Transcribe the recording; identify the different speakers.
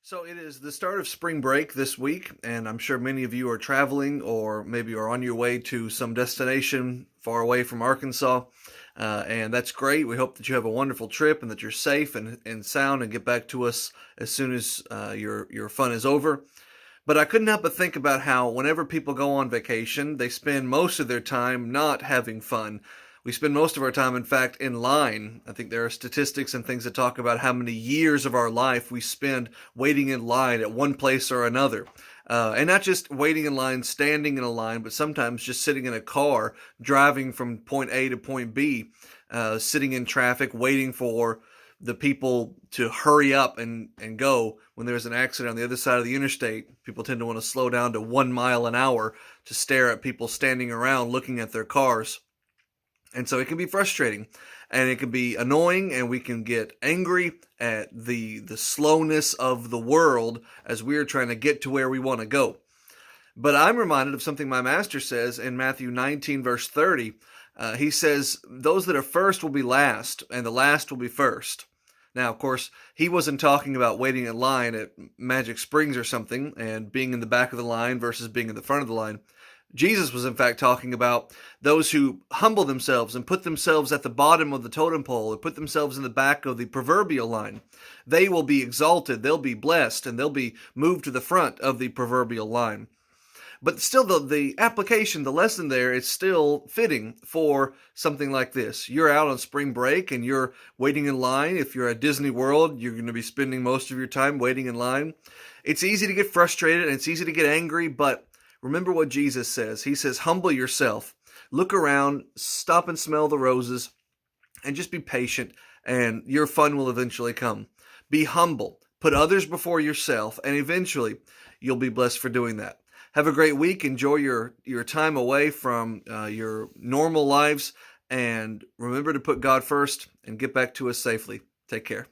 Speaker 1: So it is the start of spring break this week, and I'm sure many of you are traveling or maybe are on your way to some destination far away from Arkansas. And that's great. We hope that you have a wonderful trip and that you're safe and sound and get back to us as soon as your fun is over. But I couldn't help but think about how whenever people go on vacation, they spend most of their time not having fun. We spend most of our time, in fact, in line. I think there are statistics and things that talk about how many years of our life we spend waiting in line at one place or another. And not just waiting in line, standing in a line, but sometimes just sitting in a car, driving from point A to point B, sitting in traffic, waiting for the people to hurry up and go. When there's an accident on the other side of the interstate, people tend to want to slow down to 1 mile an hour to stare at people standing around looking at their cars. And so it can be frustrating and it can be annoying, and we can get angry at the slowness of the world as we're trying to get to where we want to go. But I'm reminded of something my master says in Matthew 19, verse 30. He says, those that are first will be last, and the last will be first. Now, of course, he wasn't talking about waiting in line at Magic Springs or something and being in the back of the line versus being in the front of the line. Jesus was, in fact, talking about those who humble themselves and put themselves at the bottom of the totem pole or put themselves in the back of the proverbial line. They will be exalted, they'll be blessed, and they'll be moved to the front of the proverbial line. But still, the application, the lesson there is still fitting for something like this. You're out on spring break and you're waiting in line. If you're at Disney World, you're going to be spending most of your time waiting in line. It's easy to get frustrated and it's easy to get angry, but remember what Jesus says. He says, humble yourself, look around, stop and smell the roses, and just be patient, and your fun will eventually come. Be humble, put others before yourself, and eventually you'll be blessed for doing that. Have a great week. Enjoy your time away from your normal lives, and remember to put God first and get back to us safely. Take care.